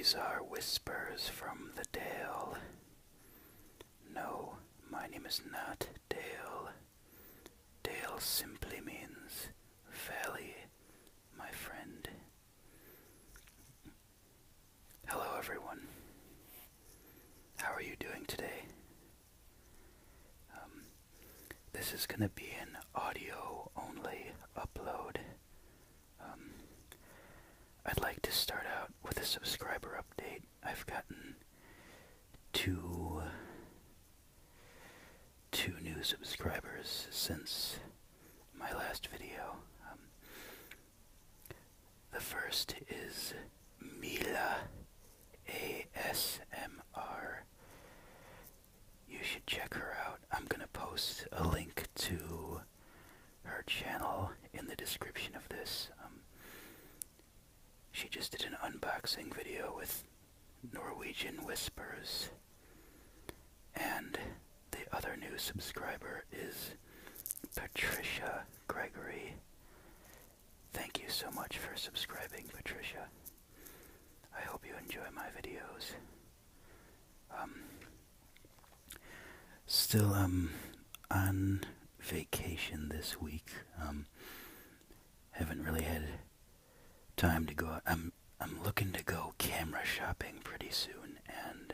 These are Whispers from the Dale. No, my name is not Dale. Dale simply means valley, my friend. Hello everyone. How are you doing today? This is going to be an audio-only upload. I'd like to start out with a subscriber update. I've gotten two new subscribers since my last video. The first is Mila, ASMR. You should check her out. I'm gonna post a link to her channel in the description of this. She just did an unboxing video with Norwegian whispers. And the other new subscriber is Patricia Gregory. Thank you so much for subscribing, Patricia. I hope you enjoy my videos. Still on vacation this week. Haven't really had time to go out. I'm looking to go camera shopping pretty soon, and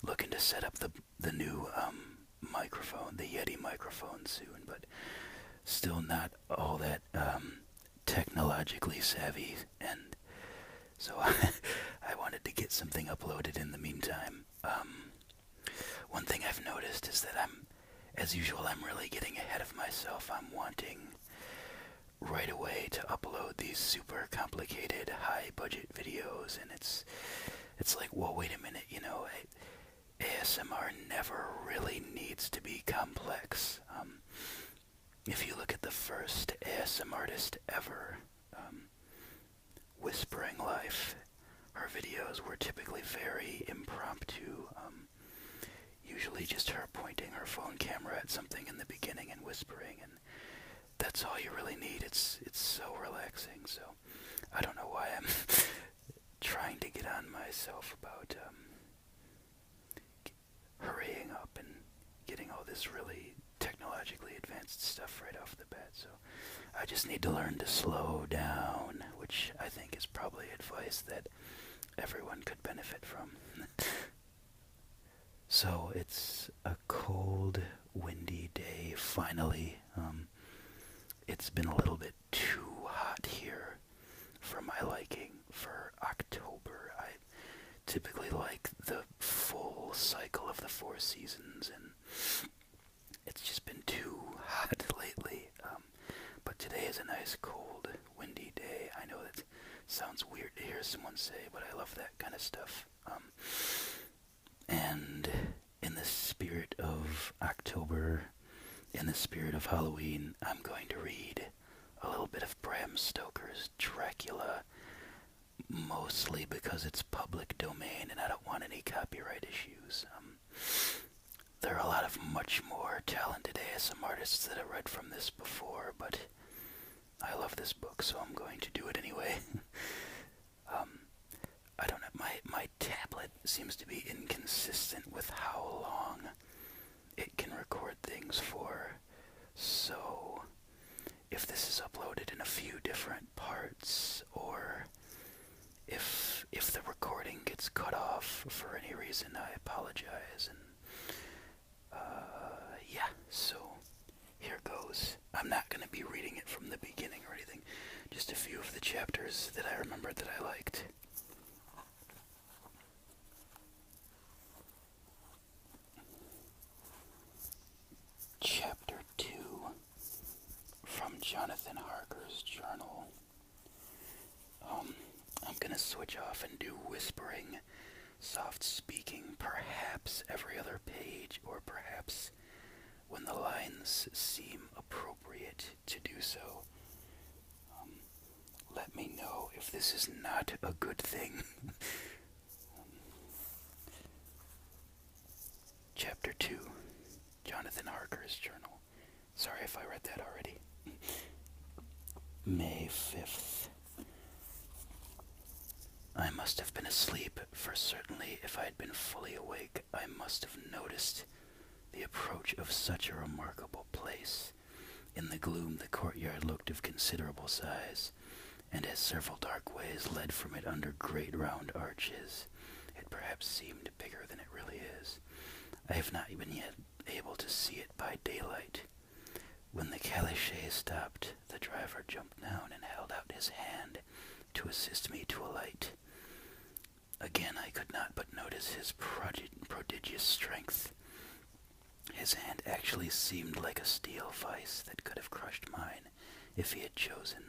looking to set up the new microphone, the Yeti microphone soon, but still not all that technologically savvy, and so I wanted to get something uploaded in the meantime. One thing I've noticed is that as usual, I'm really getting ahead of myself. I'm wanting right away to upload these super complicated, high-budget videos, and it's like, well, wait a minute, ASMR never really needs to be complex. If you look at the first ASMR artist ever, Whispering Life, her videos were typically very impromptu, usually just her pointing her phone camera at something in the beginning and whispering, and that's all you really need. It's so relaxing. So I don't know why I'm trying to get on myself about hurrying up and getting all this really technologically advanced stuff right off the bat. So I just need to learn to slow down, which I think is probably advice that everyone could benefit from. So it's a cold, windy day, finally. It's been a little bit too hot here for my liking for October. I typically like the full cycle of the 4 seasons, and it's just been too hot lately. But today is a nice, cold, windy day. I know that sounds weird to hear someone say, but I love that kind of stuff. And in the spirit of October, in the spirit of Halloween, I'm going to read a little bit of Bram Stoker's Dracula, mostly because it's public domain and I don't want any copyright issues. There are a lot of much more talented ASMR artists that have read from this before, but I love this book, so I'm going to do it anyway. I don't know, my tablet seems to be inconsistent with how long it can record things for, so if this is uploaded in a few different parts, or if the recording gets cut off for any reason, I apologize, and yeah, so here goes. I'm not going to be reading it from the beginning or anything, just a few of the chapters that I remembered that I liked. Chapter 2 from Jonathan Harker's journal. I'm gonna switch off and do whispering, soft speaking, perhaps every other page, or perhaps when the lines seem appropriate to do so. Let me know if this is not a good thing. Chapter 2, Jonathan Harker's journal. Sorry if I read that already. May 5th. I'm must have been asleep, for certainly if I had been fully awake, I must have noticed the approach of such a remarkable place. In the gloom, the courtyard looked of considerable size, and as several dark ways led from it under great round arches, it perhaps seemed bigger than it really is. I have not been yet able to see it by daylight. When the calichet stopped, the driver jumped down and held out his hand to assist me to alight. Again I could not but notice his prodigious strength. His hand actually seemed like a steel vice that could have crushed mine if he had chosen.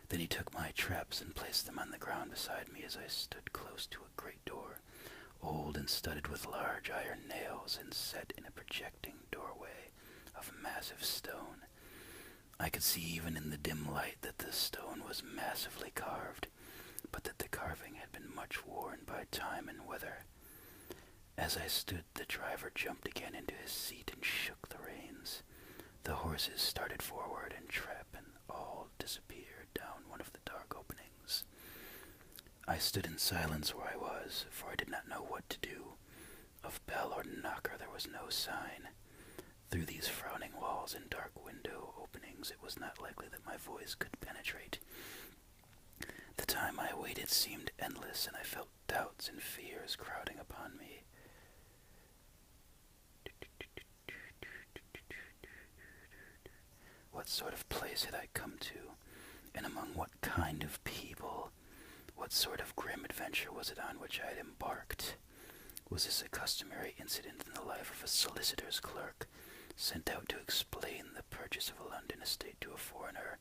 Then he took my traps and placed them on the ground beside me as I stood close to a great door, old and studded with large iron nails and set in a projecting doorway of massive stone. I could see even in the dim light that the stone was massively carved, but that the carving had been much worn by time and weather. As I stood, the driver jumped again into his seat and shook the reins. The horses started forward, and trap and all disappeared down one of the dark openings. I stood in silence where I was, for I did not know what to do. Of bell or knocker there was no sign. Through these frowning walls and dark window openings it was not likely that my voice could penetrate. The time I waited seemed endless, and I felt doubts and fears crowding upon me. What sort of place had I come to, and among what kind of people? What sort of grim adventure was it on which I had embarked? Was this a customary incident in the life of a solicitor's clerk, sent out to explain the purchase of a London estate to a foreigner?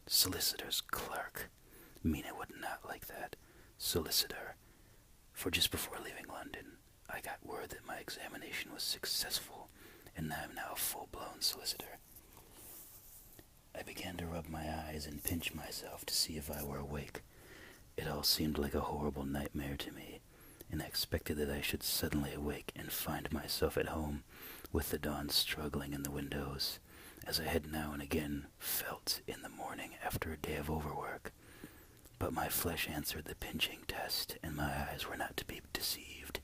Solicitor's clerk. Mina would not like that. Solicitor. For just before leaving London, I got word that my examination was successful, and I am now a full-blown solicitor. I began to rub my eyes and pinch myself to see if I were awake. It all seemed like a horrible nightmare to me, and I expected that I should suddenly awake and find myself at home, with the dawn struggling in the windows, as I had now and again felt in the morning after a day of overwork. But my flesh answered the pinching test, and my eyes were not to be deceived.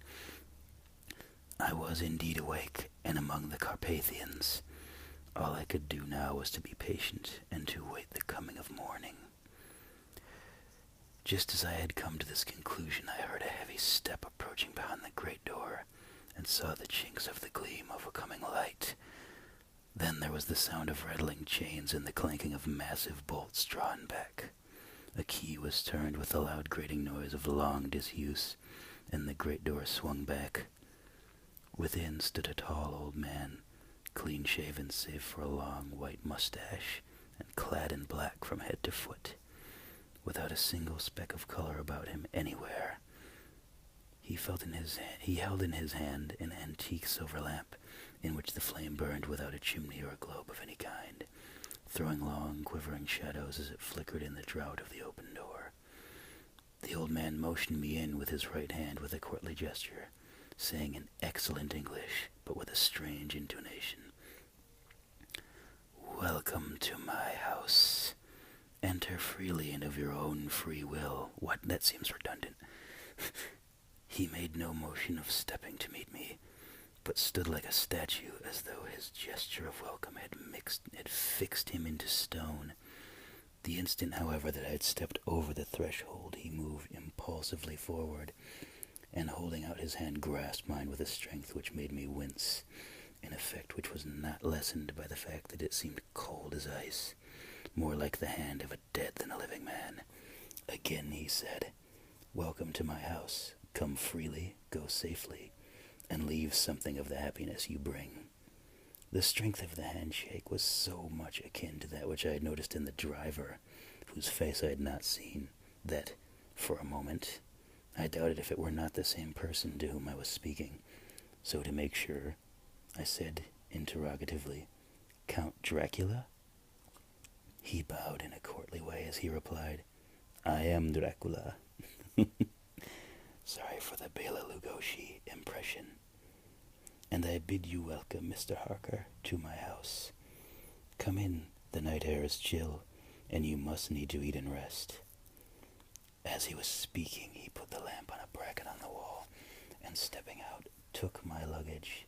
I was indeed awake, and among the Carpathians. All I could do now was to be patient, and to wait the coming of morning. Just as I had come to this conclusion, I heard a heavy step approaching behind the great door, and saw the chinks of the gleam of a coming light. Then there was the sound of rattling chains and the clanking of massive bolts drawn back. A key was turned with the loud grating noise of long disuse, and the great door swung back. Within stood a tall old man, clean-shaven save for a long white mustache, and clad in black from head to foot, without a single speck of color about him anywhere. He held in his hand an antique silver lamp, in which the flame burned without a chimney or a globe of any kind, throwing long, quivering shadows as it flickered in the draught of the open door. The old man motioned me in with his right hand with a courtly gesture, saying in excellent English, but with a strange intonation, "Welcome to my house. Enter freely and of your own free will." What? That seems redundant. He made no motion of stepping to meet me, but stood like a statue, as though his gesture of welcome had fixed him into stone. The instant, however, that I had stepped over the threshold, he moved impulsively forward, and holding out his hand grasped mine with a strength which made me wince, an effect which was not lessened by the fact that it seemed cold as ice, more like the hand of a dead than a living man. Again he said, "Welcome to my house. Come freely, go safely, and leave something of the happiness you bring." The strength of the handshake was so much akin to that which I had noticed in the driver, whose face I had not seen, that, for a moment, I doubted if it were not the same person to whom I was speaking. So to make sure, I said interrogatively, "Count Dracula?" He bowed in a courtly way as he replied, "I am Dracula." Sorry for the Bela Lugosi impression. "And I bid you welcome, Mr. Harker, to my house. Come in, the night air is chill, and you must need to eat and rest." As he was speaking, he put the lamp on a bracket on the wall, and stepping out, took my luggage.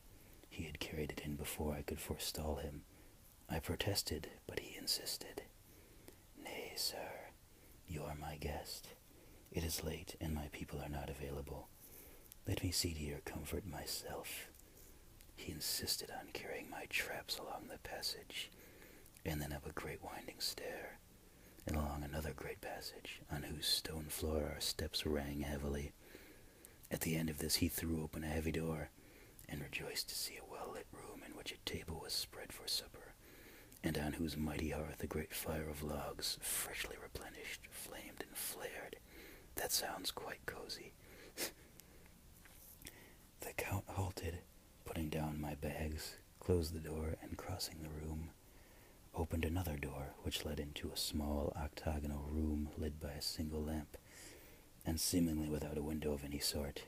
He had carried it in before I could forestall him. I protested, but he insisted. "Nay, sir, you are my guest. It is late, and my people are not available. Let me see to your comfort myself." He insisted on carrying my traps along the passage, and then up a great winding stair, and along another great passage, on whose stone floor our steps rang heavily. At the end of this he threw open a heavy door, and rejoiced to see a well-lit room in which a table was spread for supper, and on whose mighty hearth a great fire of logs, freshly replenished, flamed and flared. That sounds quite cozy. The Count halted, putting down my bags, closed the door, and crossing the room, opened another door which led into a small octagonal room lit by a single lamp, and seemingly without a window of any sort.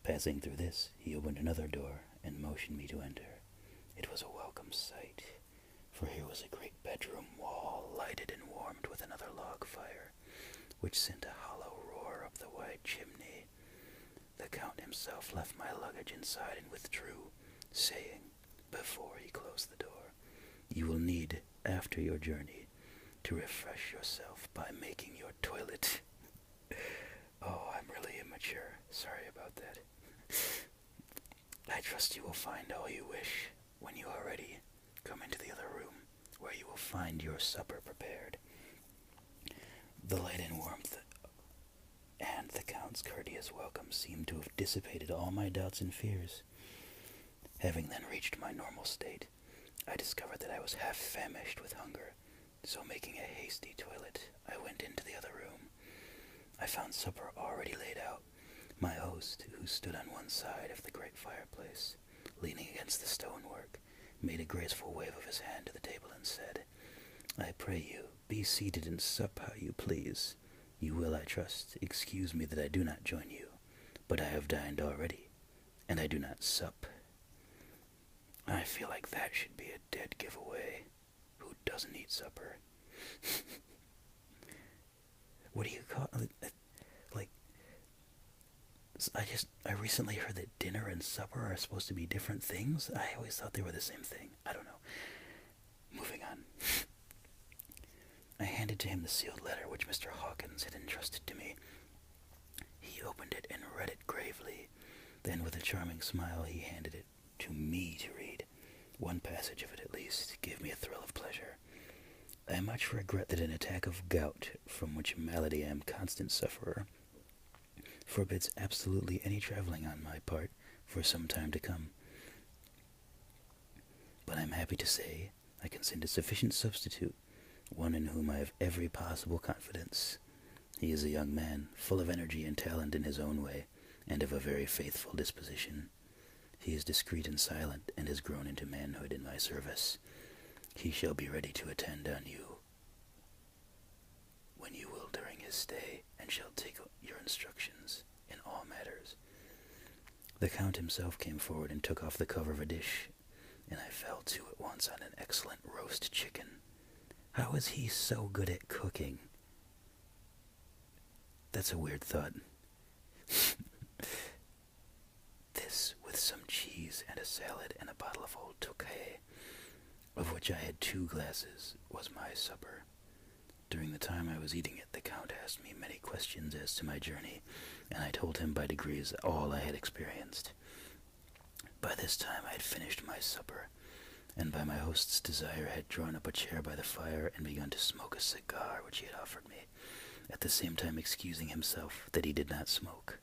Passing through this, he opened another door and motioned me to enter. It was a welcome sight, for here was a great bedroom wall lighted and warmed with another log fire, which sent a hollow roar up the wide chimney. The Count himself left my luggage inside and withdrew, saying, before he closed the door, "You will need, after your journey, to refresh yourself by making your toilet." Oh, I'm really immature. Sorry about that. I trust you will find all you wish. When you are ready, come into the other room, where you will find your supper prepared. The light and warmth and the Count's courteous welcome seemed to have dissipated all my doubts and fears. Having then reached my normal state, I discovered that I was half famished with hunger, so making a hasty toilet, I went into the other room. I found supper already laid out. My host, who stood on one side of the great fireplace, leaning against the stonework, made a graceful wave of his hand to the table and said, "I pray you, be seated and sup how you please. You will, I trust, excuse me that I do not join you, but I have dined already, and I do not sup." I feel like that should be a dead giveaway. Who doesn't eat supper? What do you call it? Like, I recently heard that dinner and supper are supposed to be different things. I always thought they were the same thing. I don't know. Moving on. I handed to him the sealed letter which Mr. Hawkins had entrusted to me. He opened it and read it gravely. Then, with a charming smile, he handed it to me to read. One passage of it, at least, gave me a thrill of pleasure. "I much regret that an attack of gout, from which malady I am constant sufferer, forbids absolutely any traveling on my part for some time to come. But I am happy to say I can send a sufficient substitute, one in whom I have every possible confidence. He is a young man, full of energy and talent in his own way, and of a very faithful disposition. He is discreet and silent, and has grown into manhood in my service. He shall be ready to attend on you when you will during his stay, and shall take your instructions in all matters." The Count himself came forward and took off the cover of a dish, and I fell to at once on an excellent roast chicken. How is he so good at cooking? That's a weird thought. This, with some cheese and a salad and a bottle of old Tokay, of which I had 2 glasses, was my supper. During the time I was eating it, the Count asked me many questions as to my journey, and I told him by degrees all I had experienced. By this time I had finished my supper, and by my host's desire had drawn up a chair by the fire and begun to smoke a cigar which he had offered me, at the same time excusing himself that he did not smoke.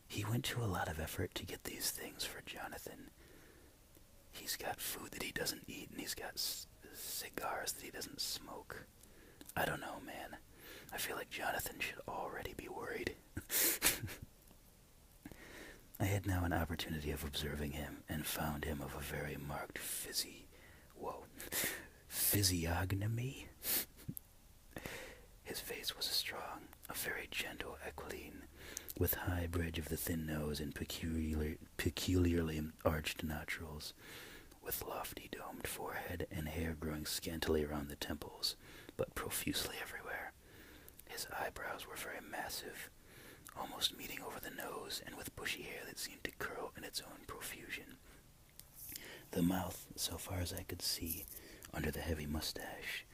He went to a lot of effort to get these things for Jonathan. He's got food that he doesn't eat, and he's got cigars that he doesn't smoke. I don't know, man. I feel like Jonathan should already be worried. I had now an opportunity of observing him, and found him of a very marked physiognomy. His face was strong, a very gentle aquiline, with high bridge of the thin nose and peculiarly arched nostrils, with lofty domed forehead and hair growing scantily around the temples, but profusely everywhere. His eyebrows were very massive, almost meeting over the nose, and with bushy hair that seemed to curl in its own profusion. The mouth, so far as I could see, under the heavy mustache,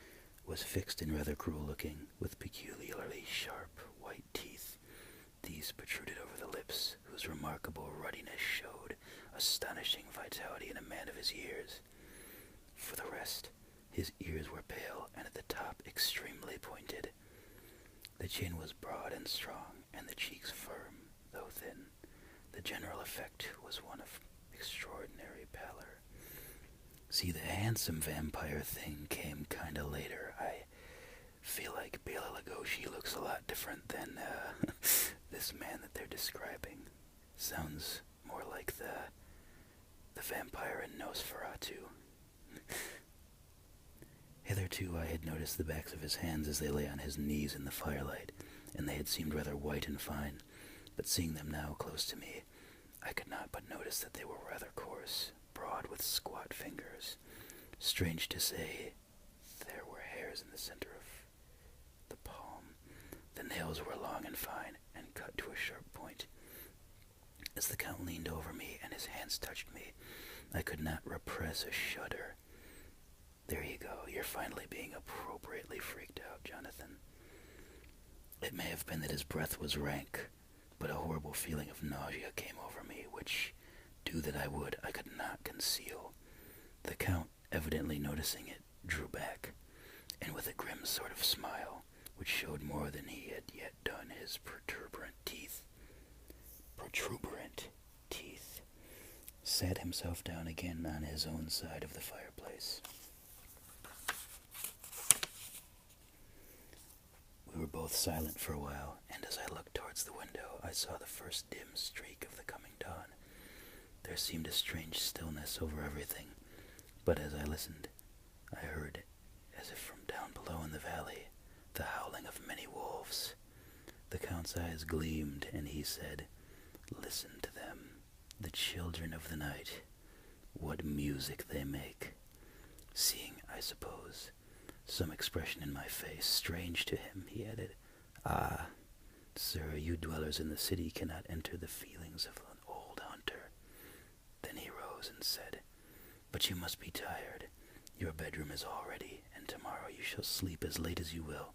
was fixed and rather cruel-looking, with peculiarly sharp white teeth. These protruded over the lips, whose remarkable ruddiness showed astonishing vitality in a man of his years. For the rest, his ears were pale, and at the top extremely pointed. The chin was broad and strong, and the cheeks firm, though thin. The general effect was one of extraordinary pallor. See, the handsome vampire thing came kinda later. I feel like Bela Lugosi looks a lot different than this man that they're describing. Sounds more like the vampire in Nosferatu. Hitherto I had noticed the backs of his hands as they lay on his knees in the firelight, and they had seemed rather white and fine, but seeing them now close to me, I could not but notice that they were rather coarse, broad with squat fingers. Strange to say, there were hairs in the center of the palm. The nails were long and fine, and cut to a sharp point. As the Count leaned over me and his hands touched me, I could not repress a shudder. There you go, you're finally being appropriately freaked out, Jonathan. It may have been that his breath was rank, but a horrible feeling of nausea came over me, which, do that I would, I could not conceal. The Count, evidently noticing it, drew back, and with a grim sort of smile, which showed more than he had yet done his protuberant teeth, sat himself down again on his own side of the fireplace. We were both silent for a while, and as I looked towards the window, I saw the first dim streak of the coming dawn. There seemed a strange stillness over everything, but as I listened, I heard, as if from down below in the valley, the howling of many wolves. The Count's eyes gleamed, and he said, "Listen to them, the children of the night. What music they make." Seeing, I suppose, some expression in my face, strange to him, he added, "Ah, sir, you dwellers in the city cannot enter the feelings of an old hunter." Then he rose and said, "But you must be tired. Your bedroom is all ready, and tomorrow you shall sleep as late as you will.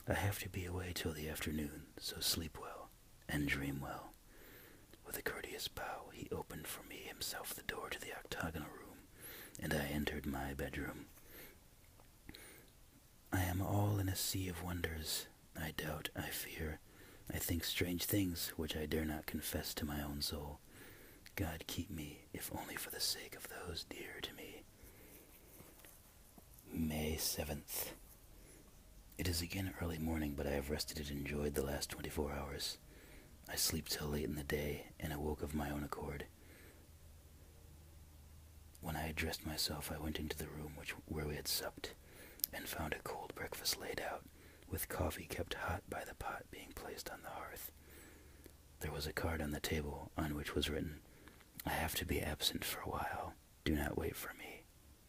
I have to be away till the afternoon, so sleep well, and dream well." With a courteous bow, he opened for me himself the door to the octagonal room, and I entered my bedroom. I am all in a sea of wonders. I doubt, I fear, I think strange things which I dare not confess to my own soul. God keep me, if only for the sake of those dear to me. May 7th. It is again early morning, but I have rested and enjoyed the last 24 hours. I sleep till late in the day, and awoke of my own accord. When I had dressed myself, I went into the room where we had supped, and found a cold breakfast laid out, with coffee kept hot by the pot being placed on the hearth. There was a card on the table, on which was written, "I have to be absent for a while. Do not wait for me.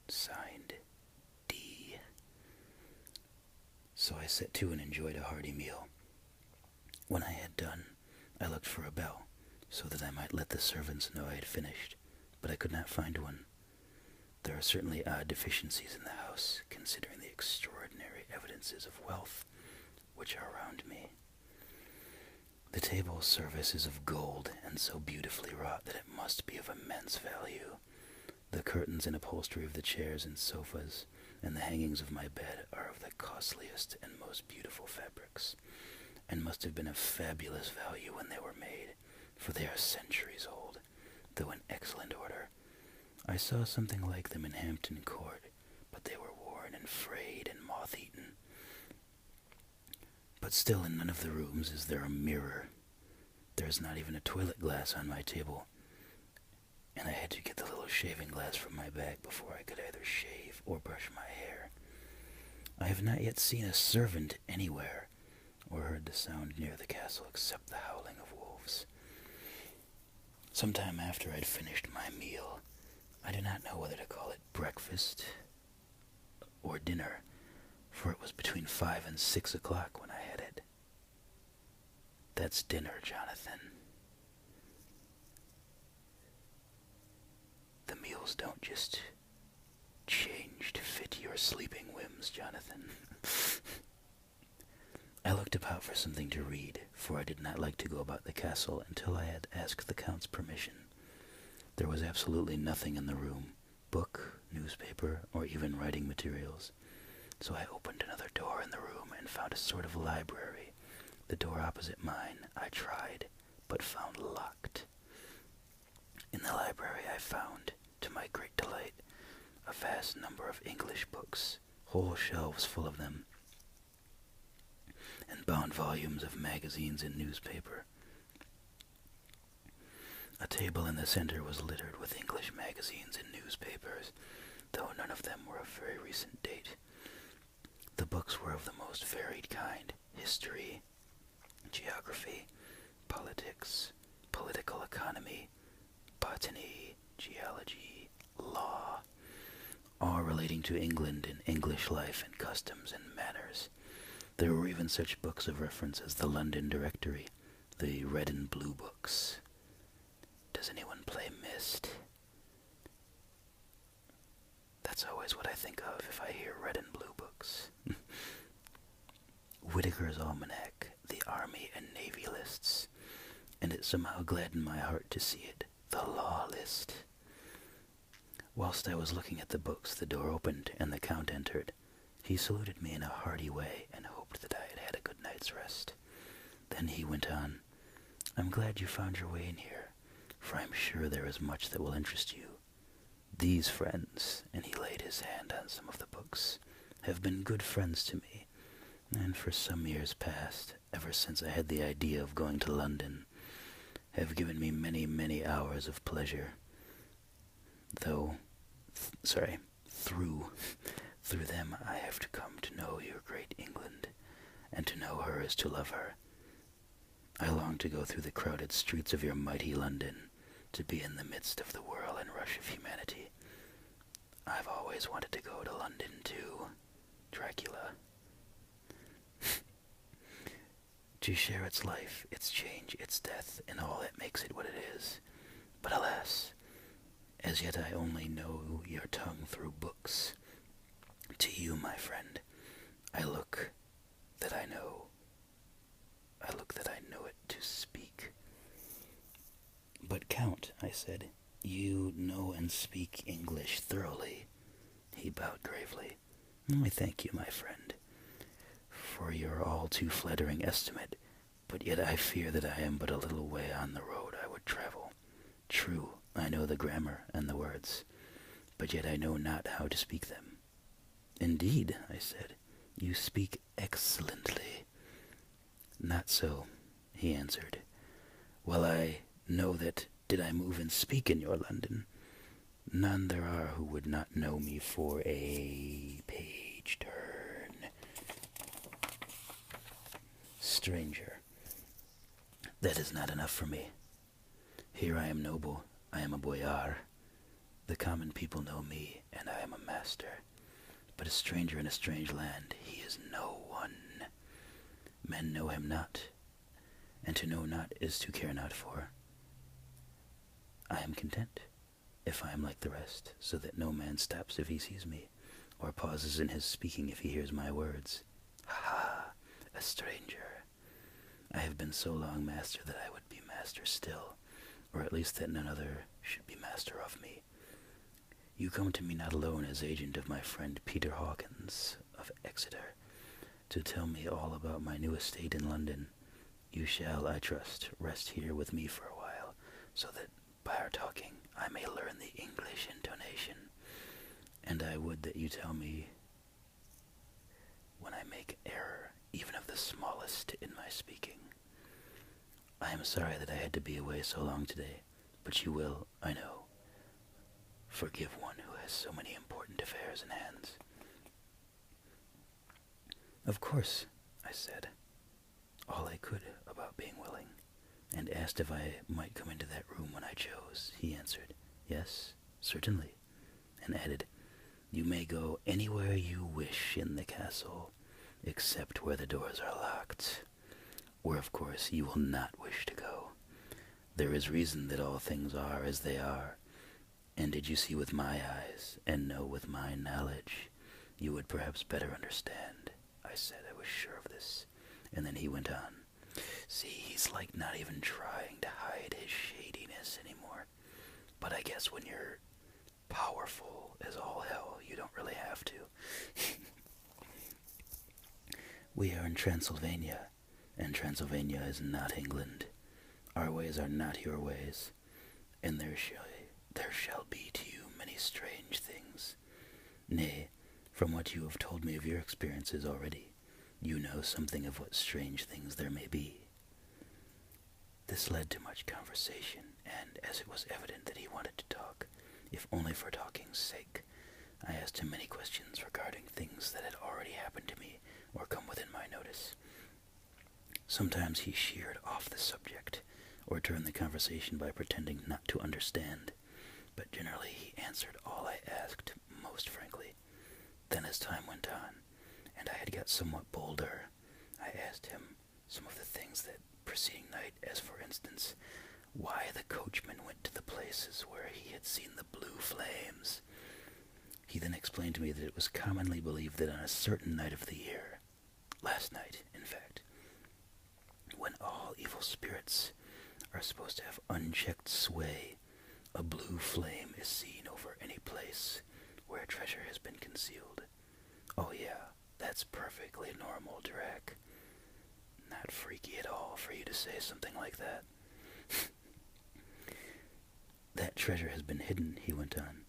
Signed, D." So I set to and enjoyed a hearty meal. When I had done, I looked for a bell, so that I might let the servants know I had finished, but I could not find one. There are certainly odd deficiencies in the house, considering the extraordinary evidences of wealth which are around me. The table service is of gold, and so beautifully wrought that it must be of immense value. The curtains and upholstery of the chairs and sofas, and the hangings of my bed are of the costliest and most beautiful fabrics, and must have been of fabulous value when they were made, for they are centuries old, though in excellent order. I saw something like them in Hampton Court, but they were worn and frayed and moth-eaten. But still in none of the rooms is there a mirror. There is not even a toilet glass on my table, and I had to get the little shaving glass from my bag before I could either shave or brush my hair. I have not yet seen a servant anywhere, or heard the sound near the castle except the howling of wolves. Some time after I'd finished my meal, I do not know whether to call it breakfast or dinner, for it was between 5 and 6 o'clock when I had it. That's dinner, Jonathan. The meals don't just change to fit your sleeping whims, Jonathan. I looked about for something to read, for I did not like to go about the castle until I had asked the Count's permission. There was absolutely nothing in the room, book, newspaper, or even writing materials. So I opened another door in the room and found a sort of library. The door opposite mine I tried, but found locked. In the library I found, to my great delight, a vast number of English books, whole shelves full of them, and bound volumes of magazines and newspaper. A table in the center was littered with English magazines and newspapers, though none of them were of very recent date. The books were of the most varied kind: history, geography, politics, political economy, botany, geology, law, all relating to England and English life and customs and manners. There were even such books of reference as the London Directory, the red and blue books. Does anyone play Myst? That's always what I think of if I hear red and blue books. Whitaker's Almanac, the Army and Navy lists, and it somehow gladdened my heart to see it, the Law List. Whilst I was looking at the books, the door opened and the Count entered. He saluted me in a hearty way and hoped that I had had a good night's rest. Then he went on, "I'm glad you found your way in here, for I'm sure there is much that will interest you. These friends," and he laid his hand on some of the books, "have been good friends to me, and for some years past, ever since I had the idea of going to London, have given me many, many hours of pleasure. Through them I have to come to know your great England, and to know her is to love her. I long to go through the crowded streets of your mighty London, to be in the midst of the whirl and rush of humanity. I've always wanted to go to London too, Dracula. To share its life, its change, its death, and all that makes it what it is. But alas, as yet I only know your tongue through books. To you, my friend, I look that I know it to speak." "But Count," I said, "you know and speak English thoroughly." He bowed gravely. "I thank you, my friend, for your all too flattering estimate, but yet I fear that I am but a little way on the road I would travel. True, I know the grammar and the words, but yet I know not how to speak them." "Indeed," I said, "you speak excellently." "Not so," he answered. "Well, I know that, did I move and speak in your London, none there are who would not know me for a page turn stranger. That is not enough for me. Here I am noble, I am a boyar. The common people know me, and I am a master. But a stranger in a strange land, he is no one. Men know him not, and to know not is to care not for. I am content, if I am like the rest, so that no man stops if he sees me, or pauses in his speaking if he hears my words. Ha! A stranger. I have been so long master that I would be master still, or at least that none other should be master of me. You come to me not alone as agent of my friend Peter Hawkins of Exeter, to tell me all about my new estate in London. You shall, I trust, rest here with me for a while, so that by our talking I may learn the English intonation, and I would that you tell me when I make error, even of the smallest, in my speaking. I am sorry that I had to be away so long today, but you will, I know, forgive one who has so many important affairs in hands." "Of course," I said, all I could about being willing, and asked if I might come into that room when I chose. He answered, "Yes, certainly," and added, "You may go anywhere you wish in the castle, except where the doors are locked. where of course you will not wish to go. There is reason that all things are as they are, and did you see with my eyes, and know with my knowledge, you would perhaps better understand. I said I was sure of this, and then he went on. See, he's like not even trying to hide his shadiness anymore. But I guess when you're powerful as all hell, you don't really have to. We are in Transylvania, and Transylvania is not England. Our ways are not your ways, and there shall be to you many strange things. Nay, from what you have told me of your experiences already, you know something of what strange things there may be. This led to much conversation, and as it was evident that he wanted to talk, if only for talking's sake, I asked him many questions regarding things that had already happened to me or come within my notice. Sometimes he sheered off the subject, or turned the conversation by pretending not to understand, but generally he answered all I asked most frankly. Then as time went on, and I had got somewhat bolder, I asked him some of the things that preceding night, as for instance, why the coachman went to the places where he had seen the blue flames. He then explained to me that it was commonly believed that on a certain night of the year, last night, in fact, when all evil spirits are supposed to have unchecked sway, a blue flame is seen over any place where treasure has been concealed. Oh yeah, that's perfectly normal, Drac. Not freaky at all for you to say something like that. That treasure has been hidden, he went on.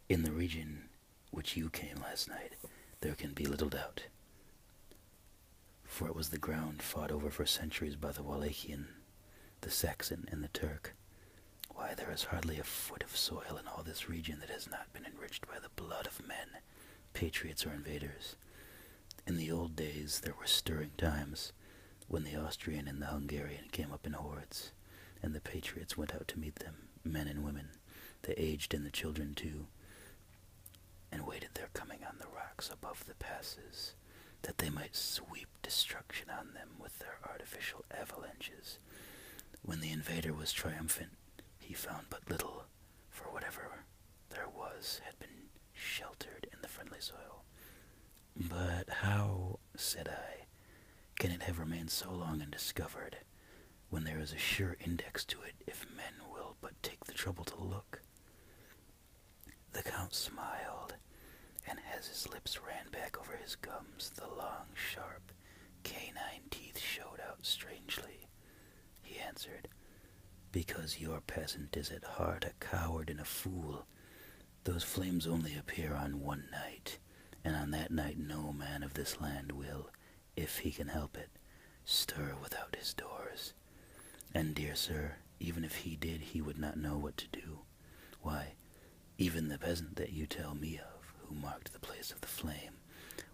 In the region which you came last night, there can be little doubt. For it was the ground fought over for centuries by the Wallachian, the Saxon, and the Turk. Why, there is hardly a foot of soil in all this region that has not been enriched by the blood of men, patriots or invaders. In the old days there were stirring times, when the Austrian and the Hungarian came up in hordes, and the patriots went out to meet them, men and women, the aged and the children too, and waited their coming on the rocks above the passes, that they might sweep destruction on them with their artificial avalanches. When the invader was triumphant, he found but little, for whatever there was had been sheltered in the friendly soil. But how, said I, can it have remained so long undiscovered, when there is a sure index to it if men will but take the trouble to look? The Count smiled, and as his lips ran back over his gums, the long, sharp, canine teeth showed out strangely. He answered, because your peasant is at heart a coward and a fool. Those flames only appear on one night, and on that night no man of this land will, if he can help it, stir without his doors. And, dear sir, even if he did, he would not know what to do. Why, even the peasant that you tell me of, who marked the place of the flame,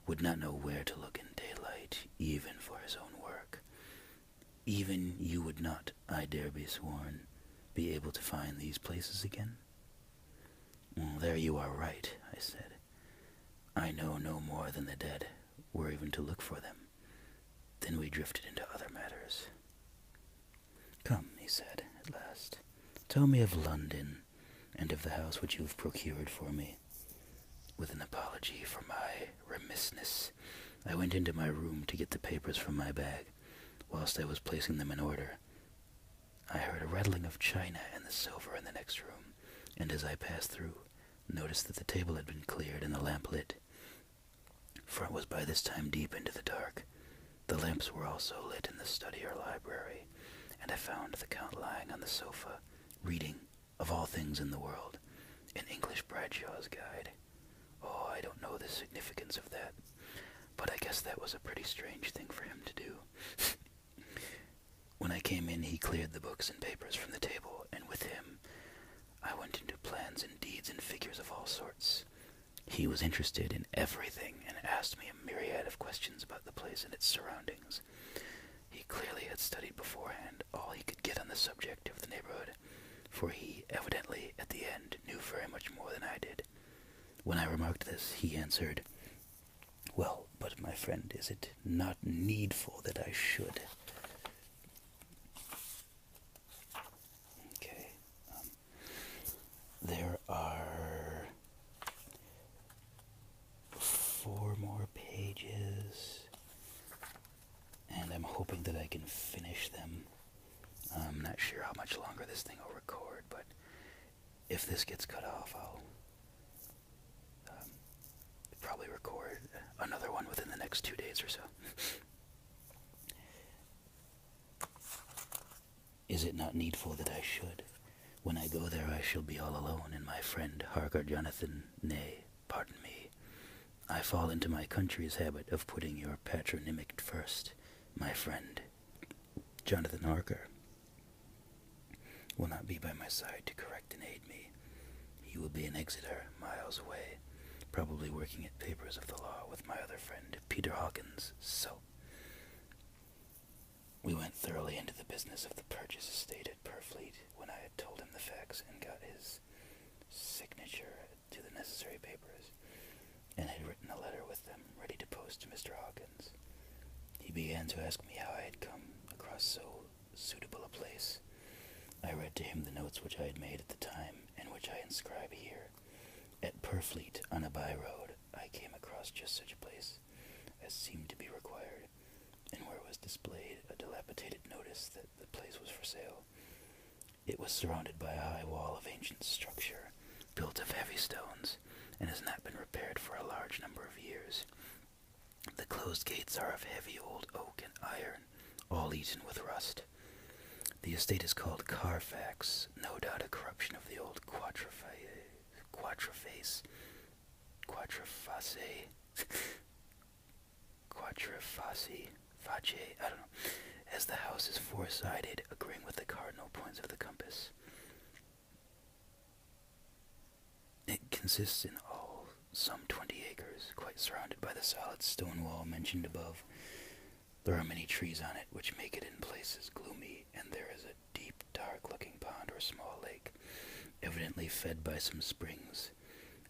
would not know where to look in daylight, even for his own work. Even you would not, I dare be sworn, be able to find these places again? Well, there you are right, I said. I know no more than the dead were even to look for them. Then we drifted into other matters. Come, he said, at last, tell me of London, and of the house which you have procured for me. With an apology for my remissness, I went into my room to get the papers from my bag. Whilst I was placing them in order, I heard a rattling of china and the silver in the next room, and as I passed through, noticed that the table had been cleared and the lamp lit, for it was by this time deep into the dark. The lamps were also lit in the study or library, and I found the Count lying on the sofa, reading, of all things in the world, an English Bradshaw's Guide. Oh, I don't know the significance of that, but I guess that was a pretty strange thing for him to do. When I came in, he cleared the books and papers from the table, and with him I went into plans and deeds and figures of all sorts. He was interested in everything, and asked me a myriad of questions about the place and its surroundings. He clearly had studied beforehand all he could get on the subject of the neighborhood, for he evidently, at the end, knew very much more than I did. When I remarked this, he answered, well, but my friend, is it not needful that I should? hoping that I can finish them. I'm not sure how much longer this thing will record, but if this gets cut off, I'll probably record another one within the next 2 days or so. Is it not needful that I should? When I go there I shall be all alone, and my friend Harker Jonathan, nay, pardon me, I fall into my country's habit of putting your patronymic first. My friend Jonathan Harker will not be by my side to correct and aid me. He will be in Exeter, miles away, probably working at papers of the law with my other friend, Peter Hawkins. So, we went thoroughly into the business of the Purchase estate at Purfleet when I had told him the facts and got his signature to the necessary papers, and had written a letter with them ready to post to Mr. Hawkins. He began to ask me how I had come across so suitable a place. I read to him the notes which I had made at the time, and which I inscribe here. At Purfleet, on a by-road, I came across just such a place as seemed to be required, and where was displayed a dilapidated notice that the place was for sale. It was surrounded by a high wall of ancient structure, built of heavy stones, and has not been repaired for a large number of years. The closed gates are of heavy old oak and iron, all eaten with rust. The estate is called Carfax, no doubt a corruption of the old quatreface, I don't know, as the house is four-sided, agreeing with the cardinal points of the compass. It consists in all some 20 acres, quite surrounded by the solid stone wall mentioned above. There are many trees on it, which make it in places gloomy, and there is a deep, dark-looking pond or small lake, evidently fed by some springs,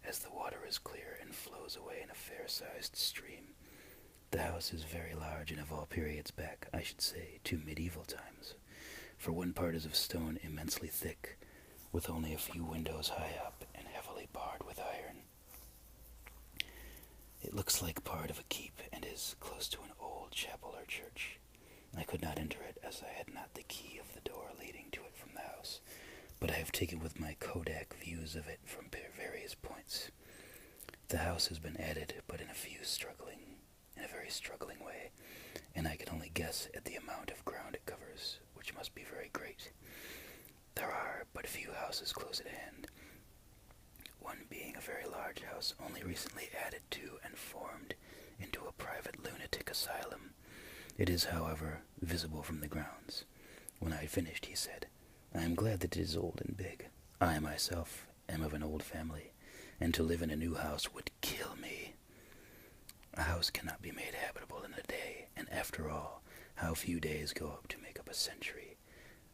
as the water is clear and flows away in a fair-sized stream. The house is very large, and of all periods back, I should say, to medieval times, for one part is of stone immensely thick, with only a few windows high up, and heavily barred with iron. It looks like part of a keep, and is close to an old chapel or church. I could not enter it, as I had not the key of the door leading to it from the house, but I have taken with my Kodak views of it from various points. The house has been added, but in a very struggling way, and I can only guess at the amount of ground it covers, which must be very great. There are but few houses close at hand, one being a very large house only recently added to and formed into a private lunatic asylum. It is, however, visible from the grounds. When I had finished, he said, "I am glad that it is old and big. I myself am of an old family, and to live in a new house would kill me. A house cannot be made habitable in a day, and after all, how few days go up to make up a century.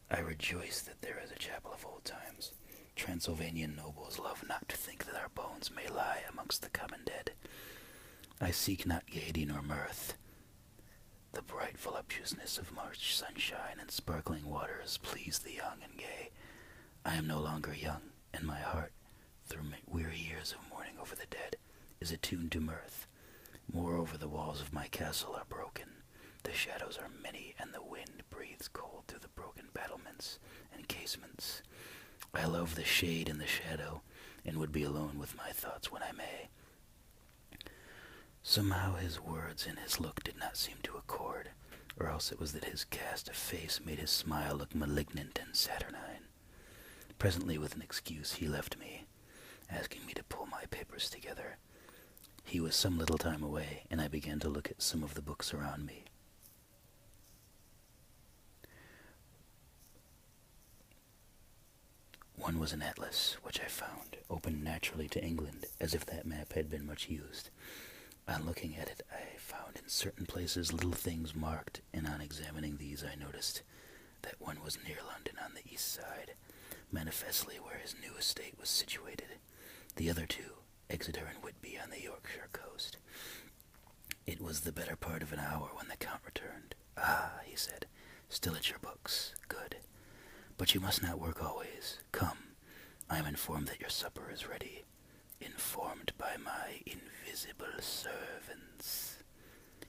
I rejoice that there is a chapel of old times. Transylvanian nobles love not to think that our bones may lie amongst the common dead. I seek not gaiety nor mirth. The bright voluptuousness of March sunshine and sparkling waters please the young and gay. I am no longer young, and my heart, through weary years of mourning over the dead, is attuned to mirth. Moreover, the walls of my castle are broken. The shadows are many, and the wind breathes cold through the broken battlements and casements. I love the shade and the shadow, and would be alone with my thoughts when I may." Somehow his words and his look did not seem to accord, or else it was that his cast of face made his smile look malignant and saturnine. Presently, with an excuse, he left me, asking me to pull my papers together. He was some little time away, and I began to look at some of the books around me. One was an atlas, which I found, opened naturally to England, as if that map had been much used. On looking at it, I found in certain places little things marked, and on examining these I noticed that one was near London on the east side, manifestly where his new estate was situated. The other two, Exeter and Whitby, on the Yorkshire coast. It was the better part of an hour when the Count returned. "Ah," he said, "still at your books. Good. But you must not work always. Come, I am informed that your supper is ready. Informed by my invisible servants."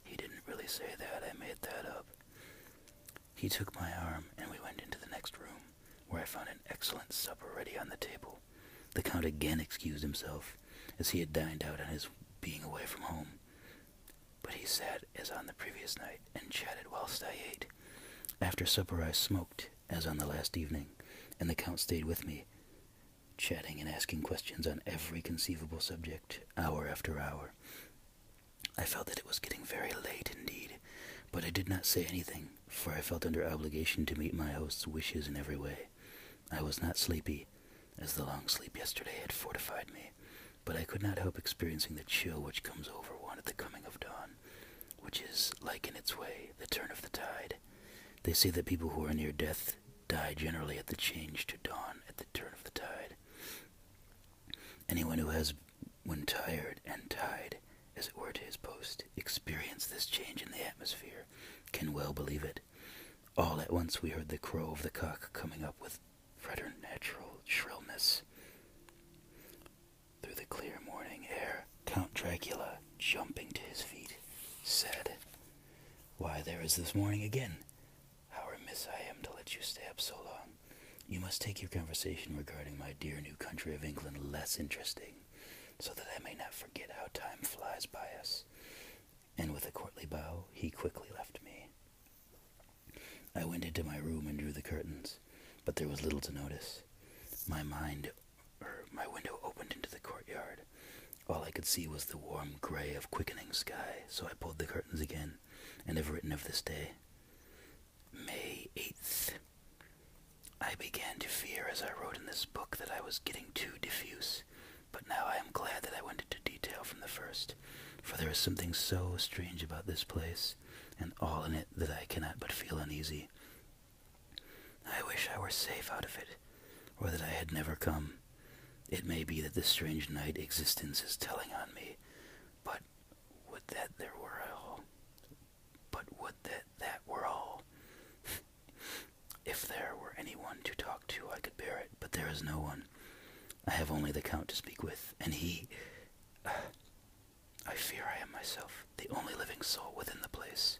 He didn't really say that, I made that up. He took my arm, and we went into the next room, where I found an excellent supper ready on the table. The Count again excused himself, as he had dined out on his being away from home. But he sat as on the previous night, and chatted whilst I ate. After supper I smoked, as on the last evening, and the Count stayed with me, chatting and asking questions on every conceivable subject, hour after hour. I felt that it was getting very late indeed, but I did not say anything, for I felt under obligation to meet my host's wishes in every way. I was not sleepy, as the long sleep yesterday had fortified me, but I could not help experiencing the chill which comes over one at the coming of dawn, which is, like in its way, the turn of the tide. They say that people who are near death die generally at the change to dawn at the turn of the tide. Anyone who has, when tired and tied, as it were, to his post, experienced this change in the atmosphere, can well believe it. All at once we heard the crow of the cock coming up with preternatural shrillness. Through the clear morning air, Count Dracula, jumping to his feet, said, "Why, there is this morning again. How remiss I am to let you stay up so long. You must take your conversation regarding my dear new country of England less interesting, so that I may not forget how time flies by us." And with a courtly bow, he quickly left me. I went into my room and drew the curtains, but there was little to notice. My window opened into the courtyard. All I could see was the warm gray of quickening sky, so I pulled the curtains again, and have written of this day. May 8th. I began to fear as I wrote in this book that I was getting too diffuse, but now I am glad that I went into detail from the first, for there is something so strange about this place, and all in it, that I cannot but feel uneasy. I wish I were safe out of it, or that I had never come. It may be that this strange night existence is telling on me, but would that there were all. If there were anyone to talk to, I could bear it, but there is no one. I have only the Count to speak with, and he... I fear I am myself, the only living soul within the place.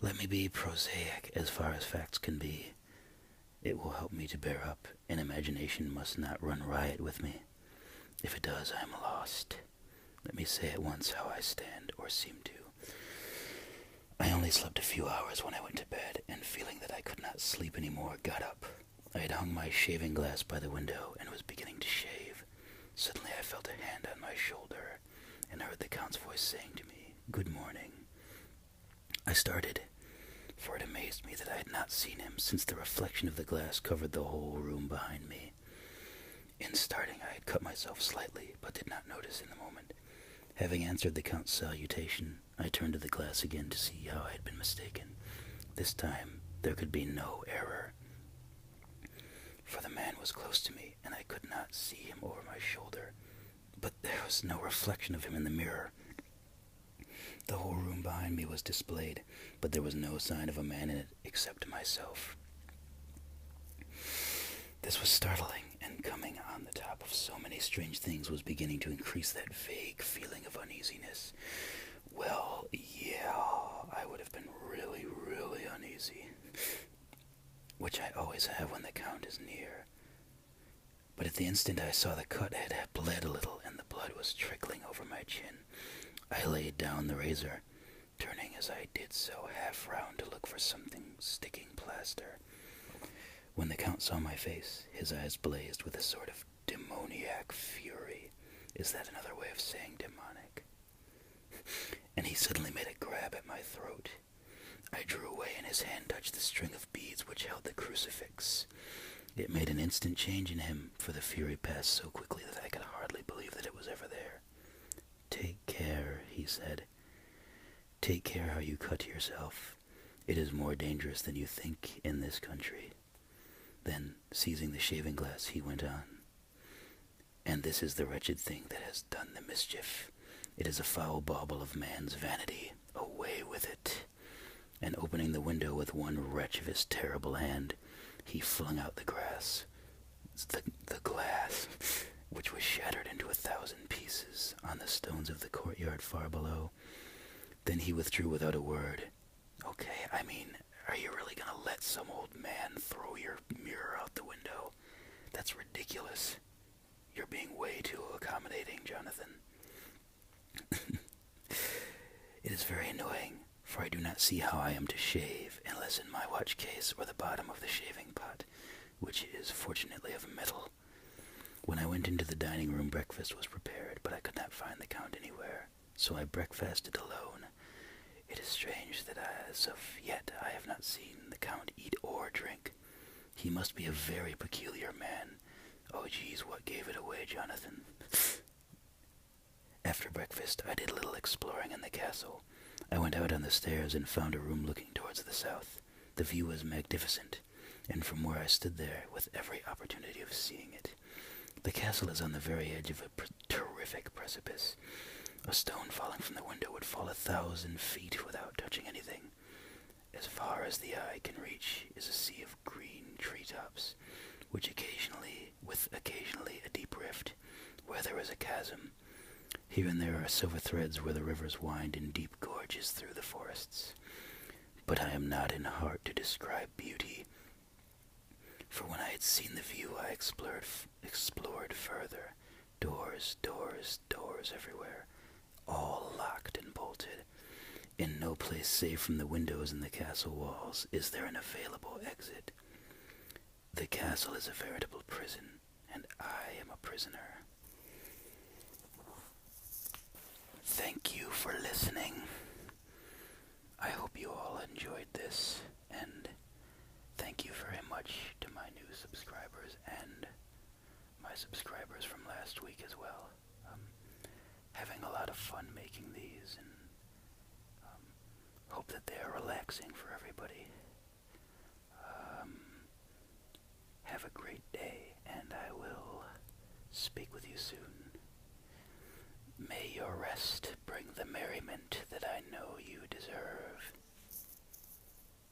Let me be prosaic as far as facts can be. It will help me to bear up, and imagination must not run riot with me. If it does, I am lost. Let me say at once how I stand, or seem to. I only slept a few hours when I went to bed, and feeling that I could not sleep any more, got up. I had hung my shaving glass by the window, and was beginning to shave. Suddenly I felt a hand on my shoulder, and heard the Count's voice saying to me, "Good morning." I started, for it amazed me that I had not seen him, since the reflection of the glass covered the whole room behind me. In starting I had cut myself slightly, but did not notice in the moment. Having answered the Count's salutation, I turned to the glass again to see how I had been mistaken. This time there could be no error, for the man was close to me, and I could not see him over my shoulder. But there was no reflection of him in the mirror. The whole room behind me was displayed, but there was no sign of a man in it except myself. This was startling, and coming on the top of so many strange things was beginning to increase that vague feeling of uneasiness. Well, yeah, I would have been really, really uneasy, which I always have when the Count is near. But at the instant I saw the cut had bled a little, and the blood was trickling over my chin, I laid down the razor, turning as I did so half round to look for something sticking plaster. When the Count saw my face, his eyes blazed with a sort of demoniac fury. Is that another way of saying demonic? And he suddenly made a grab at my throat. I drew away, and his hand touched the string of beads which held the crucifix. It made an instant change in him, for the fury passed so quickly that I could hardly believe that it was ever there. "Take care," he said. "Take care how you cut yourself. It is more dangerous than you think in this country." Then, seizing the shaving glass, he went on. "And this is the wretched thing that has done the mischief. It is a foul bauble of man's vanity. Away with it." And opening the window with one wrench of his terrible hand, he flung out the glass, which was shattered into 1,000 pieces on the stones of the courtyard far below. Then he withdrew without a word. "Okay, Are you really gonna let some old man throw your mirror out the window? That's ridiculous. You're being way too accommodating, Jonathan. It is very annoying, for I do not see how I am to shave unless in my watch case or the bottom of the shaving pot, which is fortunately of metal. When I went into the dining room, breakfast was prepared, but I could not find the Count anywhere, so I breakfasted alone. It is strange that as of yet I have not seen the Count eat or drink. He must be a very peculiar man. Oh geez, what gave it away, Jonathan? After breakfast, I did a little exploring in the castle. I went out on the stairs and found a room looking towards the south. The view was magnificent, and from where I stood there, with every opportunity of seeing it. The castle is on the very edge of a terrific precipice. A stone falling from the window would fall 1,000 feet without touching anything. As far as the eye can reach is a sea of green treetops, with occasionally a deep rift, where there is a chasm. Here and there are silver threads where the rivers wind in deep gorges through the forests. But I am not in heart to describe beauty, for when I had seen the view I explored further. Doors everywhere, all locked and bolted. In no place save from the windows in the castle walls is there an available exit. The castle is a veritable prison, and I am a prisoner. Thank you for listening. I hope you all enjoyed this, and thank you very much to my new subscribers and my subscribers from last week as well. Having a lot of fun making these, and hope that they are relaxing for